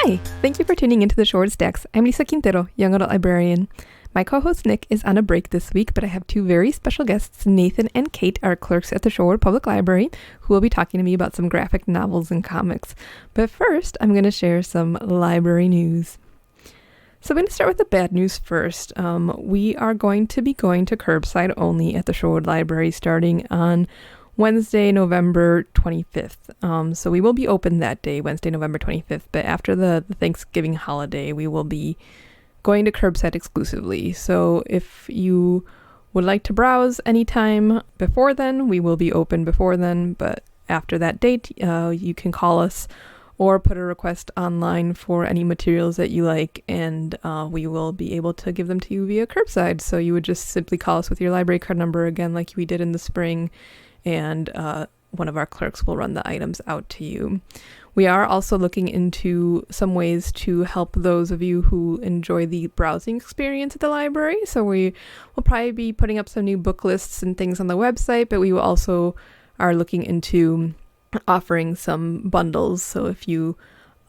Hi, thank you for tuning into the Shorewood Stacks. I'm Lisa Quintero, young adult librarian. My co-host Nick is on a break this week, but I have two very special guests, Nathan and Kate, our clerks at the Shorewood Public Library, who will be talking to me about some graphic novels and comics. But first, I'm going to share some library news. So I'm going to start with the bad news first. We are going to be going to curbside only at the Shorewood Library starting on Wednesday, November 25th. So we will be open that day, Wednesday, November 25th. But after the Thanksgiving holiday, we will be going to curbside exclusively. So if you would like to browse anytime before then, we will be open before then. But after that date, you can call us or put a request online for any materials that you like, and we will be able to give them to you via curbside. So you would just simply call us with your library card number again, like we did in the spring, and one of our clerks will run the items out to you. We are also looking into some ways to help those of you who enjoy the browsing experience at the library. So we will probably be putting up some new book lists and things on the website, but we will also are looking into offering some bundles. So if you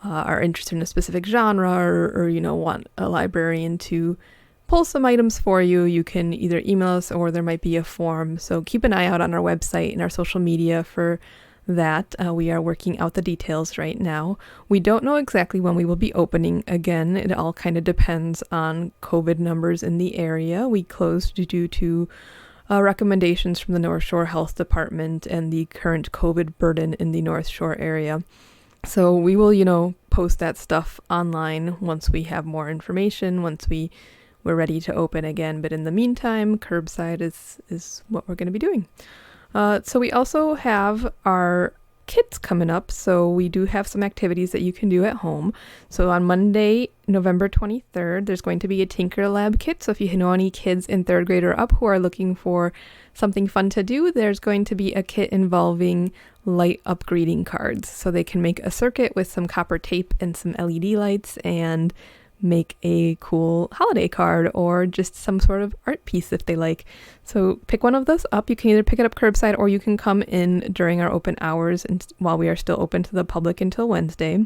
are interested in a specific genre or want a librarian to pull some items for you, you can either email us or there might be a form. So keep an eye out on our website and our social media for that. We are working out the details right now. We don't know exactly when we will be opening again. It all kind of depends on COVID numbers in the area. We closed due to recommendations from the North Shore Health Department and the current COVID burden in the North Shore area. So we will, post that stuff online once we have more information, once we're ready to open again. But in the meantime, curbside is what we're going to be doing. So we also have our kits coming up. So we do have some activities that you can do at home. So on Monday, November 23rd, there's going to be a Tinker Lab kit. So if you know any kids in 3rd grade or up who are looking for something fun to do, there's going to be a kit involving light up greeting cards. So they can make a circuit with some copper tape and some LED lights and make a cool holiday card or just some sort of art piece if they like. So pick one of those up. You can either pick it up curbside or you can come in during our open hours and while we are still open to the public until Wednesday.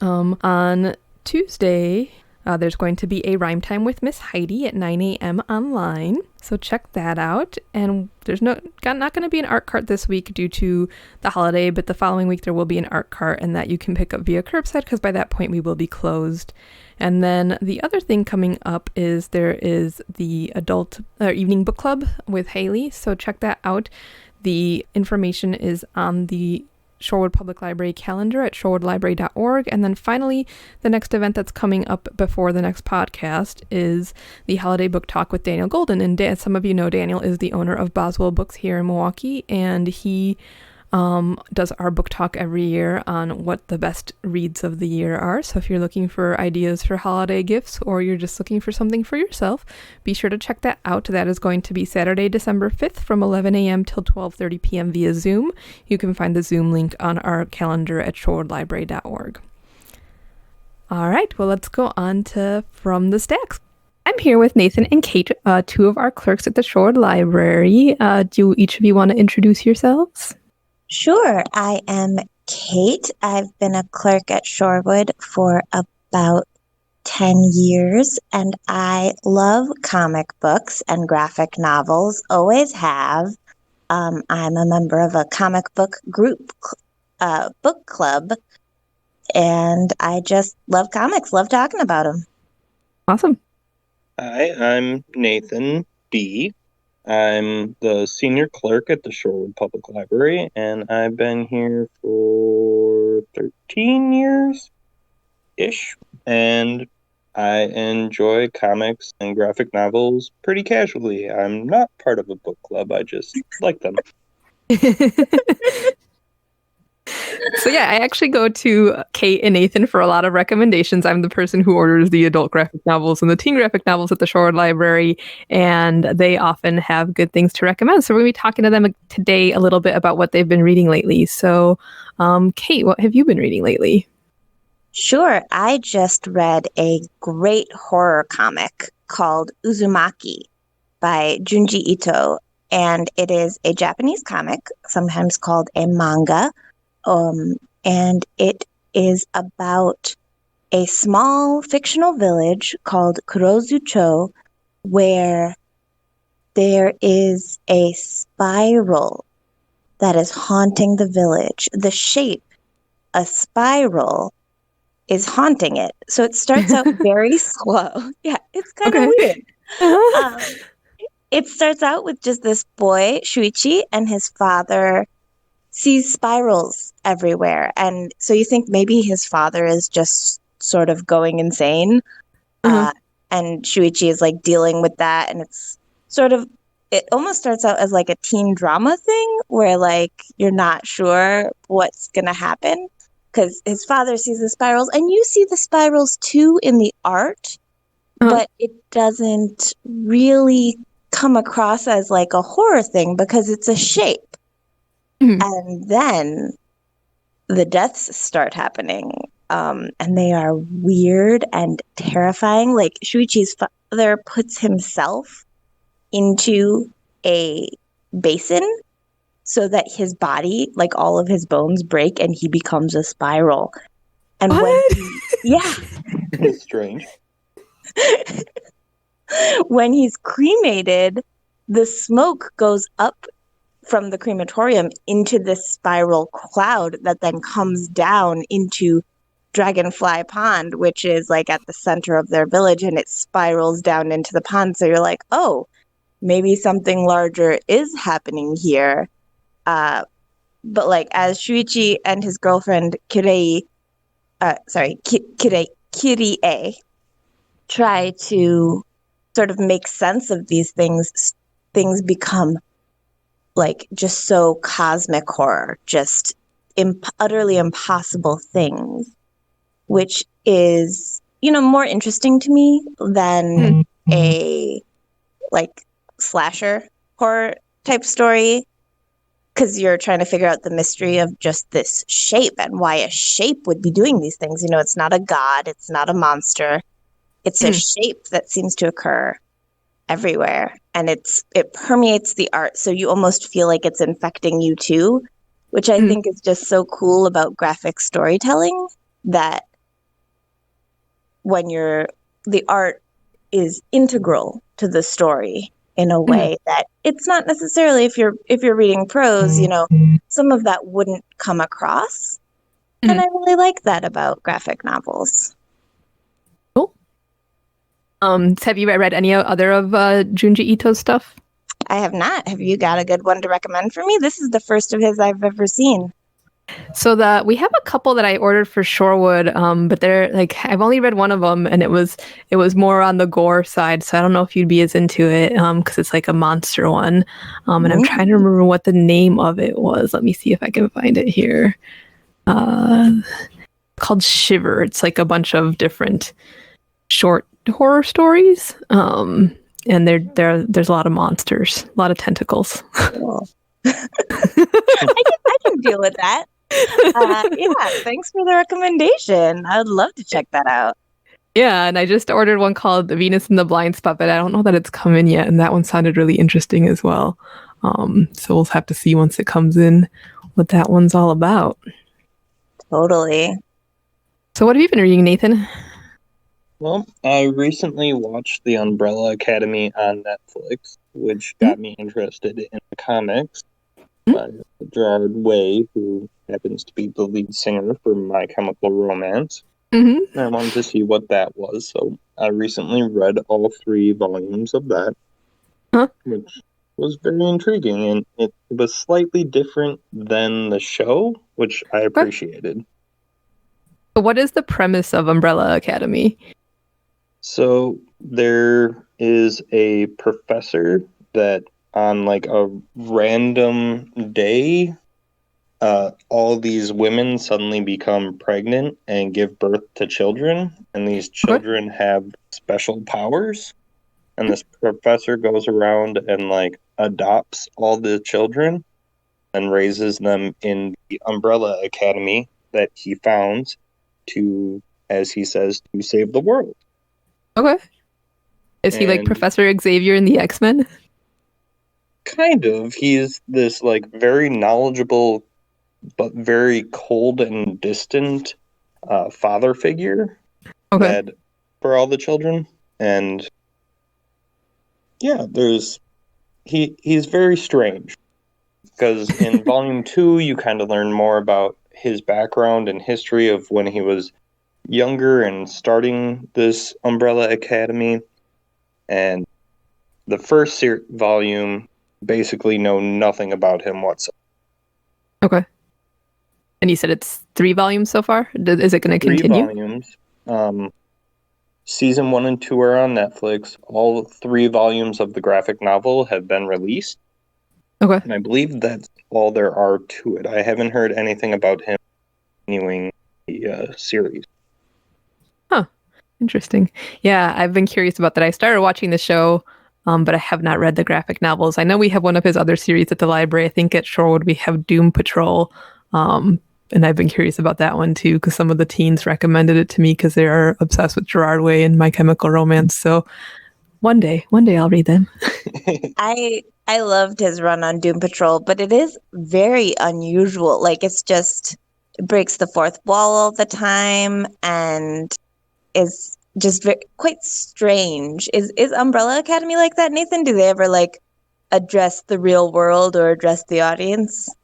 On Tuesday, there's going to be a Rhyme Time with Miss Heidi at 9 a.m. online. So check that out. And there's not going to be an art cart this week due to the holiday, but the following week there will be an art cart and that you can pick up via curbside because by that point we will be closed. And then the other thing coming up is there is the adult evening book club with Haley. So check that out. The information is on the Shorewood Public Library calendar at shorewoodlibrary.org. And then finally, the next event that's coming up before the next podcast is the Holiday Book Talk with Daniel Golden. And some of you know Daniel is the owner of Boswell Books here in Milwaukee, and he does our book talk every year on what the best reads of the year are. So if you're looking for ideas for holiday gifts or you're just looking for something for yourself, be sure to check that out. That is going to be Saturday, December 5th from 11 a.m. till 12:30 p.m. via Zoom. You can find the Zoom link on our calendar at shorewoodlibrary.org. All right, well, let's go on to From the Stacks. I'm here with Nathan and Kate, two of our clerks at the Shorewood Library. Do each of you want to introduce yourselves? Sure. I am Kate. I've been a clerk at Shorewood for about 10 years, and I love comic books and graphic novels, always have. I'm a member of a comic book group, book club, and I just love comics, love talking about them. Awesome. Hi, I'm Nathan B. I'm the senior clerk at the Shorewood Public Library, and I've been here for 13 years-ish, and I enjoy comics and graphic novels pretty casually. I'm not part of a book club, I just like them. So yeah, I actually go to Kate and Nathan for a lot of recommendations. I'm the person who orders the adult graphic novels and the teen graphic novels at the Shorewood Library, and they often have good things to recommend. So we're going to be talking to them today a little bit about what they've been reading lately. So Kate, what have you been reading lately? Sure. I just read a great horror comic called Uzumaki by Junji Ito, and it is a Japanese comic, sometimes called a manga. And it is about a small fictional village called Kurozucho where there is a spiral that is haunting the village. The shape, a spiral, is haunting it. So it starts out very slow. Yeah, it's kind of weird. It starts out with just this boy, Shuichi, and his father sees spirals everywhere. And so you think maybe his father is just sort of going insane. And Shuichi is like dealing with that. And it's sort of, it almost starts out as like a teen drama thing where like you're not sure what's going to happen because his father sees the spirals and you see the spirals too in the art, but it doesn't really come across as like a horror thing because it's a shape. And then the deaths start happening. And they are weird and terrifying. Like Shuichi's father puts himself into a basin so that his body, like all of his bones break and he becomes a spiral. And It's strange. When he's cremated, the smoke goes up from the crematorium into this spiral cloud that then comes down into Dragonfly Pond, which is like at the center of their village, and it spirals down into the pond. So you're like, oh, maybe something larger is happening here. But like as Shuichi and his girlfriend Kirie try to sort of make sense of these things become like just so cosmic horror, just utterly impossible things, which is, more interesting to me than a like slasher horror type story, because you're trying to figure out the mystery of just this shape and why a shape would be doing these things. It's not a god, it's not a monster, it's a shape that seems to occur everywhere, and it permeates the art, so you almost feel like it's infecting you too, which I think is just so cool about graphic storytelling, that when the art is integral to the story in a way that it's not necessarily if you're reading prose, some of that wouldn't come across. And I really like that about graphic novels. Have you read any other of Junji Ito's stuff? I have not. Have you got a good one to recommend for me? This is the first of his I've ever seen. So we have a couple that I ordered for Shorewood, but they're like, I've only read one of them, and it was more on the gore side. So I don't know if you'd be as into it, because it's like a monster one. And I'm trying to remember what the name of it was. Let me see if I can find it here. Called Shiver. It's like a bunch of different short horror stories. And there's a lot of monsters, a lot of tentacles. Cool. I can deal with that. Thanks for the recommendation. I would love to check that out. Yeah, and I just ordered one called The Venus in the Blind Spot, but I don't know that it's come in yet, and that one sounded really interesting as well. So we'll have to see once it comes in what that one's all about. Totally. So what have you been reading, Nathan? Well, I recently watched The Umbrella Academy on Netflix, which got me interested in the comics by Gerard Way, who happens to be the lead singer for My Chemical Romance. And I wanted to see what that was, so I recently read all 3 volumes of that, which was very intriguing, and it was slightly different than the show, which I appreciated. What is the premise of Umbrella Academy? So there is a professor that on like a random day, all these women suddenly become pregnant and give birth to children, and these children have special powers. And this professor goes around and like adopts all the children and raises them in the Umbrella Academy that he founds to, as he says, to save the world. Okay. Is he like Professor Xavier in the X-Men? Kind of. He's this like very knowledgeable but very cold and distant father figure read for all the children. And yeah, he's very strange. Because in Volume 2, you kind of learn more about his background and history of when he was younger and starting this Umbrella Academy. And the first volume basically know nothing about him whatsoever. Okay. And you said it's 3 volumes so far? Is it going to continue? 3 volumes. Season 1 and 2 are on Netflix. All 3 volumes of the graphic novel have been released. Okay. And I believe that's all there are to it. I haven't heard anything about him continuing the series. Huh. Interesting. Yeah, I've been curious about that. I started watching the show, but I have not read the graphic novels. I know we have one of his other series at the library. I think at Shorewood we have Doom Patrol. And I've been curious about that one too, because some of the teens recommended it to me because they are obsessed with Gerard Way and My Chemical Romance. So one day I'll read them. I loved his run on Doom Patrol, but it is very unusual. Like, it breaks the fourth wall all the time and is just quite strange. Is Umbrella Academy like that, Nathan? Do they ever address the real world or address the audience?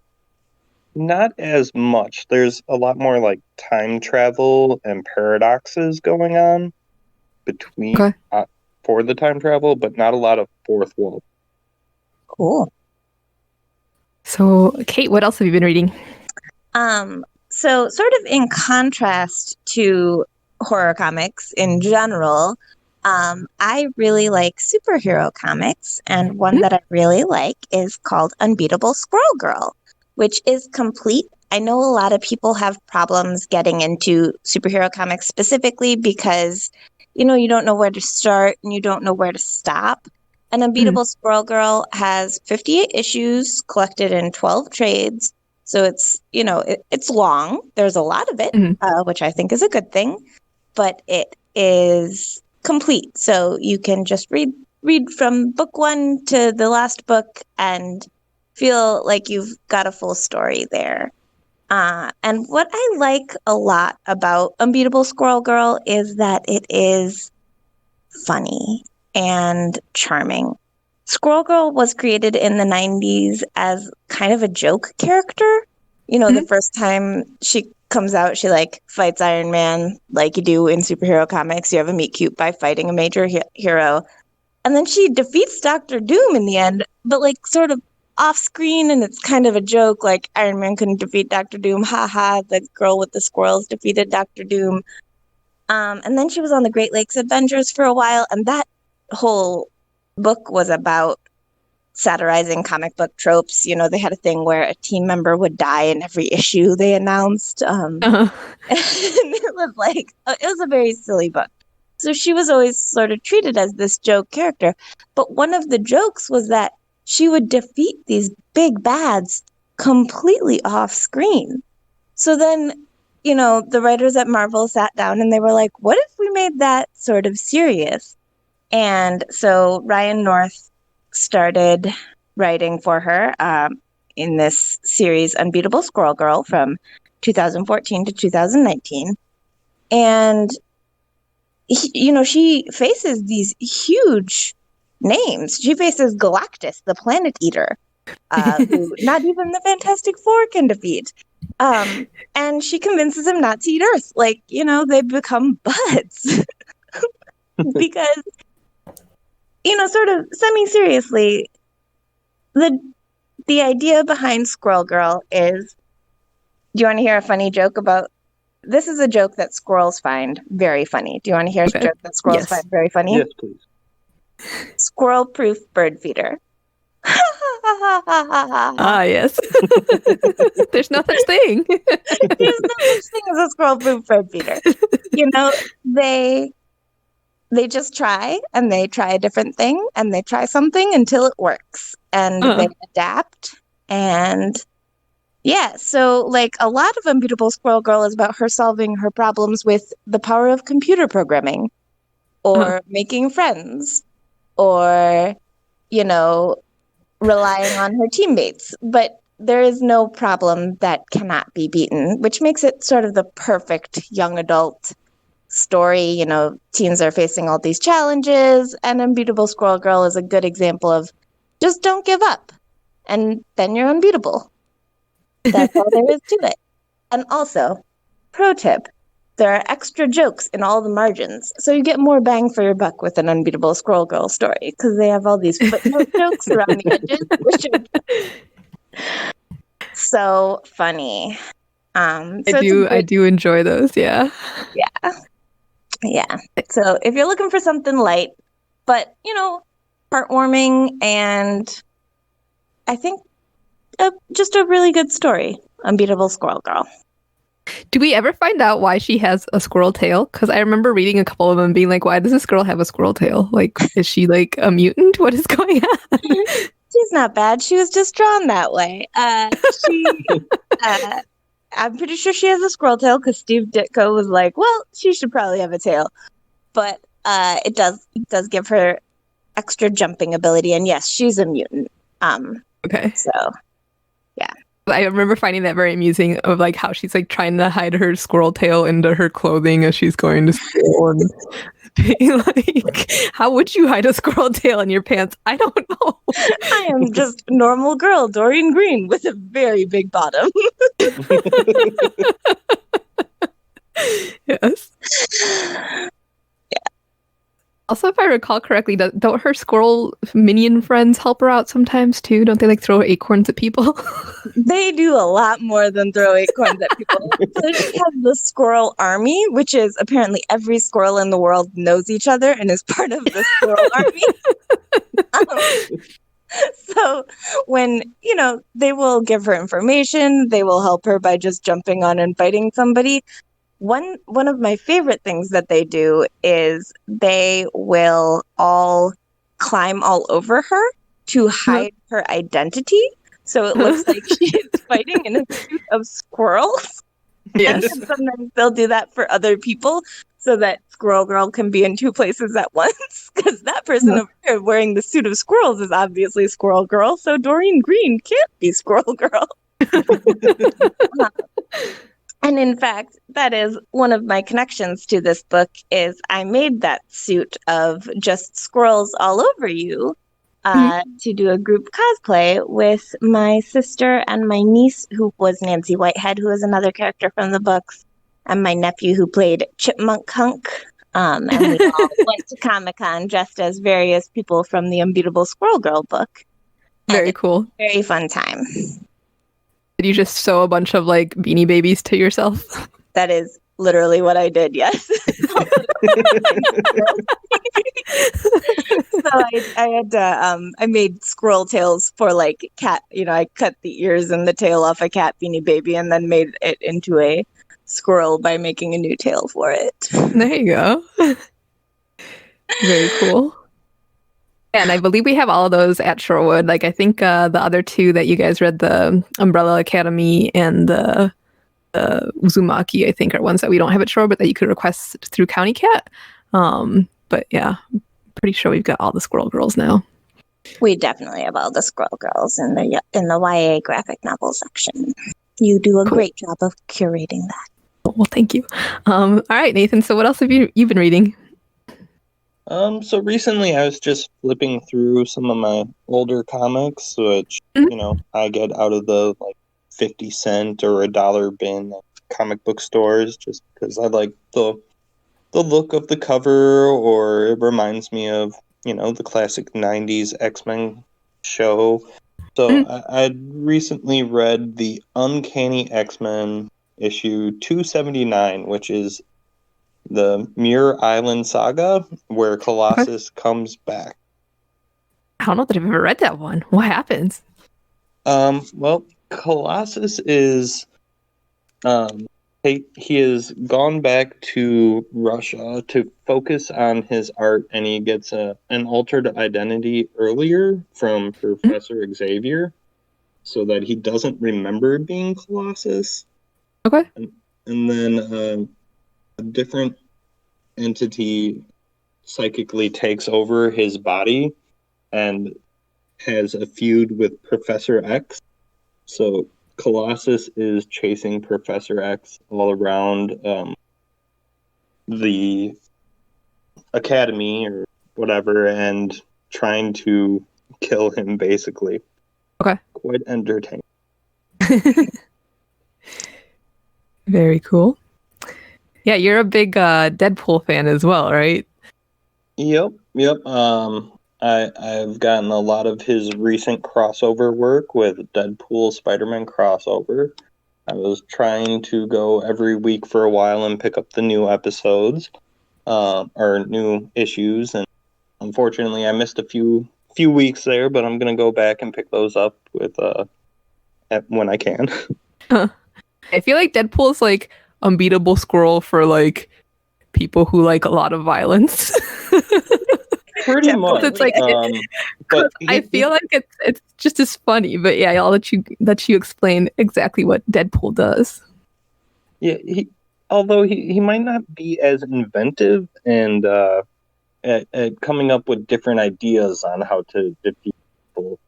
Not as much. There's a lot more time travel and paradoxes going on between for the time travel, but not a lot of fourth wall. Cool. So, Kate, what else have you been reading? So sort of in contrast to horror comics in general, I really like superhero comics, and one that I really like is called Unbeatable Squirrel Girl, which is complete. I know a lot of people have problems getting into superhero comics specifically because, you don't know where to start and you don't know where to stop. And Unbeatable Squirrel Girl has 58 issues collected in 12 trades. So it's, it's long. There's a lot of it, which I think is a good thing, but it is complete. So you can just read from book 1 to the last book and feel like you've got a full story there. And what I like a lot about Unbeatable Squirrel Girl is that it is funny and charming. Squirrel Girl was created in the 90s as kind of a joke character. The first time she comes out, she fights Iron Man like you do in superhero comics. You have a meet cute by fighting a major hero. And then she defeats Dr. Doom in the end, but sort of off screen, and it's kind of a joke, Iron Man couldn't defeat Dr. Doom. Haha, the girl with the squirrels defeated Dr. Doom. And then she was on the Great Lakes Adventures for a while, and that whole book was about satirizing comic book tropes. They had a thing where a team member would die in every issue they announced. And it was a very silly book. So she was always sort of treated as this joke character. But one of the jokes was that she would defeat these big bads completely off screen. So then, the writers at Marvel sat down and they were like, what if we made that sort of serious? And so Ryan North started writing for her in this series, Unbeatable Squirrel Girl, from 2014 to 2019. And, she faces these huge names. She faces Galactus, the Planet Eater, who not even the Fantastic Four can defeat. And she convinces him not to eat Earth. They become buds. Because, sort of semi-seriously, the idea behind Squirrel Girl is, do you want to hear a funny joke about, this is a joke that squirrels find very funny. Do you want to hear a joke that squirrels find very funny? Yes, please. Squirrel-proof bird feeder. Yes. There's no such thing. There's no such thing as a squirrel-proof bird feeder. They just try, and they try a different thing, and they try something until it works, and they adapt. And yeah, so a lot of Unbeatable Squirrel Girl is about her solving her problems with the power of computer programming, or making friends, or relying on her teammates. But there is no problem that cannot be beaten, which makes it sort of the perfect young adult story. You know, teens are facing all these challenges, and Unbeatable Squirrel Girl is a good example of just don't give up, and then you're unbeatable. That's all there is to it. And also, pro tip, there are extra jokes in all the margins, so you get more bang for your buck with an Unbeatable Squirrel Girl story, because they have all these footnote jokes around the edges, which are so funny. I do enjoy those, yeah. Yeah. So if you're looking for something light, but, you know, heartwarming, and I think just a really good story, Unbeatable Squirrel Girl. Do we ever find out why she has a squirrel tail? Because I remember reading a couple of them being like, why does this girl have a squirrel tail? Like, is she like a mutant? What is going on? She's not bad. She was just drawn that way. I'm pretty sure she has a squirrel tail because Steve Ditko was like, well, she should probably have a tail. But it does give her extra jumping ability. And yes, she's a mutant. Okay. So, yeah. I remember finding that very amusing of like how she's like trying to hide her squirrel tail into her clothing as she's going to school and being like, how would you hide a squirrel tail in your pants? I don't know. I am just a normal girl, Doreen Green, with a very big bottom. Yes. Also, if I recall correctly, don't her squirrel minion friends help her out sometimes too? Don't they like throw acorns at people? They do a lot more than throw acorns at people. So she has the squirrel army, which is apparently every squirrel in the world knows each other and is part of the squirrel army. So when, you know, they will give her information, they will help her by just jumping on and biting somebody. One of my favorite things that they do is they will all climb all over her to hide her identity. So it looks like she is fighting in a suit of squirrels. Yes. And sometimes they'll do that for other people so that Squirrel Girl can be in two places at once. Because that person over here wearing the suit of squirrels is obviously Squirrel Girl. So Doreen Green can't be Squirrel Girl. And in fact, that is one of my connections to this book is I made that suit of just squirrels all over you to do a group cosplay with my sister and my niece, who was Nancy Whitehead, who is another character from the books, and my nephew, who played Chipmunk Hunk. And we all went to Comic-Con dressed as various people from the Unbeatable Squirrel Girl book. Very cool. Very fun time. Did you just sew a bunch of like Beanie Babies to yourself? That is literally what I did, yes. So I had to, I made squirrel tails for like cat, you know, I cut the ears and the tail off a cat Beanie Baby and then made it into a squirrel by making a new tail for it. There you go. Very cool. And I believe we have all of those at Shorewood. Like, I think the other two that you guys read, the Umbrella Academy and the Uzumaki, I think are ones that we don't have at Shorewood, but that you could request through County Cat. But yeah, I'm pretty sure we've got all the Squirrel Girls now. We definitely have all the Squirrel Girls in the YA graphic novel section. You do a great job of curating that. Well, thank you. All right, Nathan. So what else have you been reading? So recently I was just flipping through some of my older comics, which, you know, I get out of the like 50-cent or $1 bin at comic book stores just because I like the look of the cover, or it reminds me of, you know, the classic 90s X-Men show. So I recently read the Uncanny X-Men issue 279, which is the Muir Island saga, where Colossus comes back. I don't know that I've ever read that one. What happens? Well, Colossus is, he has gone back to Russia to focus on his art, and he gets an altered identity earlier from Professor Xavier, so that he doesn't remember being Colossus. Okay. And then a different entity psychically takes over his body and has a feud with Professor X. So Colossus is chasing Professor X all around the academy or whatever and trying to kill him, basically. Okay. Quite entertaining. Very cool. Yeah, you're a big Deadpool fan as well, right? Yep. I've gotten a lot of his recent crossover work with Deadpool Spider-Man crossover. I was trying to go every week for a while and pick up the new episodes, or new issues, and unfortunately I missed a few weeks there, but I'm gonna go back and pick those up with when I can. I feel like Deadpool's like Unbeatable Squirrel for like people who like a lot of violence. Pretty much. It's like, but I feel like it's just as funny, but yeah, I'll let you explain exactly what Deadpool does. Yeah, although he might not be as inventive and at coming up with different ideas on how to defeat people.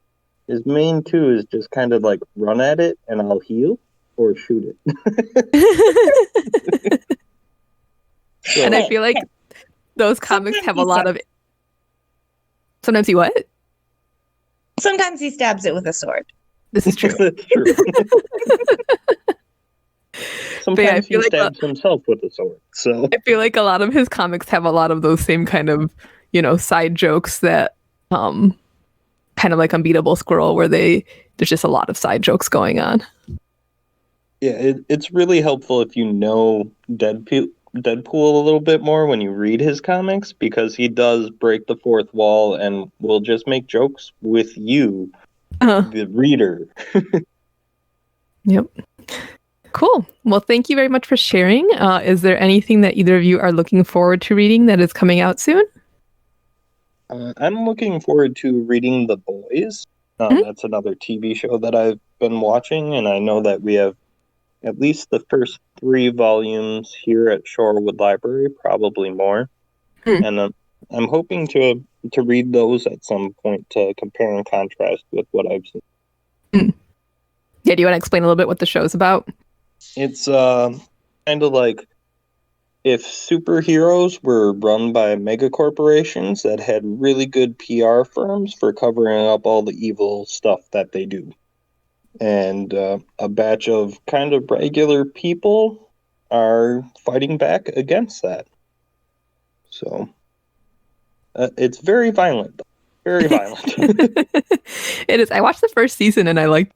His main two is just kind of like run at it and I'll heal or shoot it. So, and I feel like those comics have a lot of. Sometimes he what? Sometimes he stabs it with a sword. This is true. That's true. Sometimes he like stabs himself with a sword. So I feel like a lot of his comics have a lot of those same kind of, side jokes that kind of like Unbeatable Squirrel, where there's just a lot of side jokes going on. Yeah, it's really helpful if you know Deadpool a little bit more when you read his comics, because he does break the fourth wall and will just make jokes with you, the reader. Yep. Cool. Well, thank you very much for sharing. Is there anything that either of you are looking forward to reading that is coming out soon? I'm looking forward to reading The Boys. That's another TV show that I've been watching, and I know that we have at least the first 3 volumes here at Shorewood Library, probably more. And I'm hoping to read those at some point to compare and contrast with what I've seen. Yeah, do you want to explain a little bit what the show's about? It's kind of like if superheroes were run by mega corporations that had really good PR firms for covering up all the evil stuff that they do. And a batch of kind of regular people are fighting back against that. So it's very violent. Very violent. It is. I watched the first season and I liked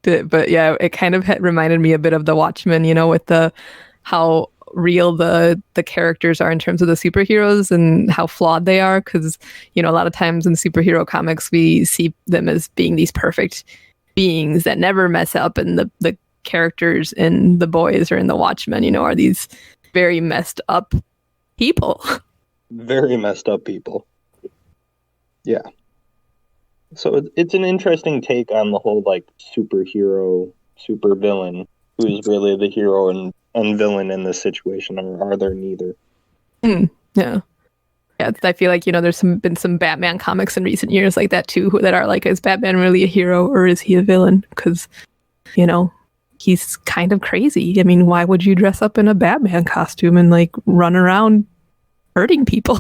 it, but yeah, it kind of reminded me a bit of The Watchmen, with how real the characters are in terms of the superheroes and how flawed they are. Because, a lot of times in superhero comics, we see them as being these perfect beings that never mess up, and the characters in The Boys or in The Watchmen, are these very messed up people. Very messed up people. Yeah. So it's an interesting take on the whole like superhero, supervillain, who's really the hero and villain in this situation, or are there neither? Yeah. Yeah, I feel like, there's been some Batman comics in recent years like that too, that are like, is Batman really a hero or is he a villain? Because, he's kind of crazy. I mean, why would you dress up in a Batman costume and like run around hurting people?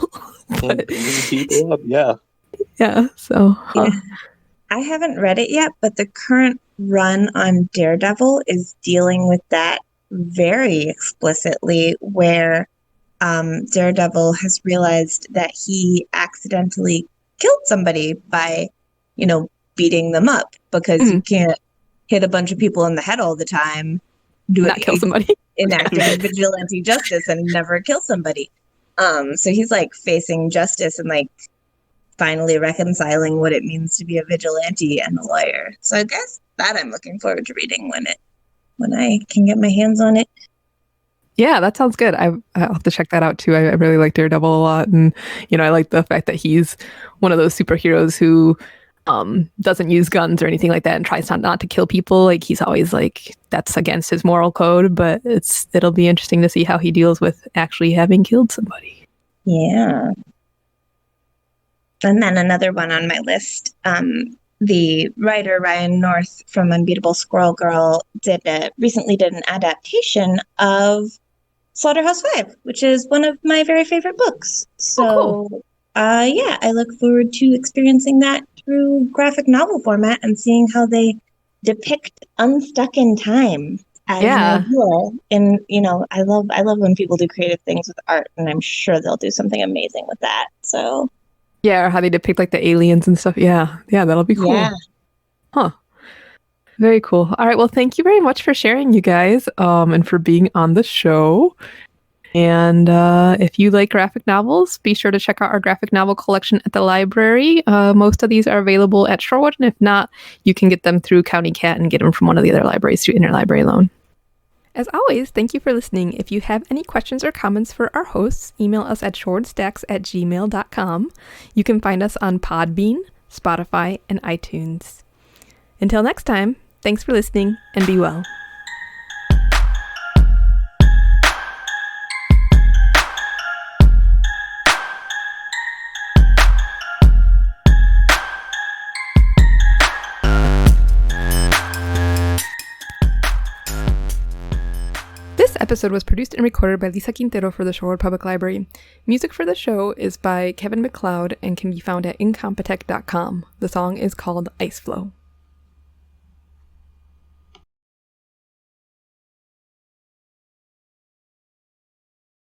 But, beating people up, yeah. Yeah, so. Yeah. I haven't read it yet, but the current run on Daredevil is dealing with that very explicitly, where Daredevil has realized that he accidentally killed somebody by, beating them up, because you can't hit a bunch of people in the head all the time, kill somebody, enacting vigilante justice and never kill somebody. So he's like facing justice and like finally reconciling what it means to be a vigilante and a lawyer. So I guess that I'm looking forward to reading when I can get my hands on it. Yeah, that sounds good. I'll have to check that out too. I really like Daredevil a lot. And, I like the fact that he's one of those superheroes who doesn't use guns or anything like that and tries not to kill people. Like, he's always like, that's against his moral code, but it'll be interesting to see how he deals with actually having killed somebody. Yeah. And then another one on my list, the writer Ryan North from Unbeatable Squirrel Girl recently did an adaptation of Slaughterhouse-Five, which is one of my very favorite books. So, cool. Yeah, I look forward to experiencing that through graphic novel format and seeing how they depict unstuck in time as an Yeah. ideal. And I love when people do creative things with art, and I'm sure they'll do something amazing with that. So, Yeah, or how they depict like the aliens and stuff. Yeah. Yeah, that'll be cool. yeah. Huh. Very cool. All right. Well, thank you very much for sharing, you guys, and for being on the show. And if you like graphic novels, be sure to check out our graphic novel collection at the library. Most of these are available at Shorewood, and if not, you can get them through County Cat and get them from one of the other libraries through interlibrary loan. As always, thank you for listening. If you have any questions or comments for our hosts, email us at shoredstacks@gmail.com. You can find us on Podbean, Spotify, and iTunes. Until next time, thanks for listening and be well. This episode was produced and recorded by Lisa Quintero for the Shorewood Public Library. Music for the show is by Kevin MacLeod and can be found at incompetech.com. The song is called Ice Flow.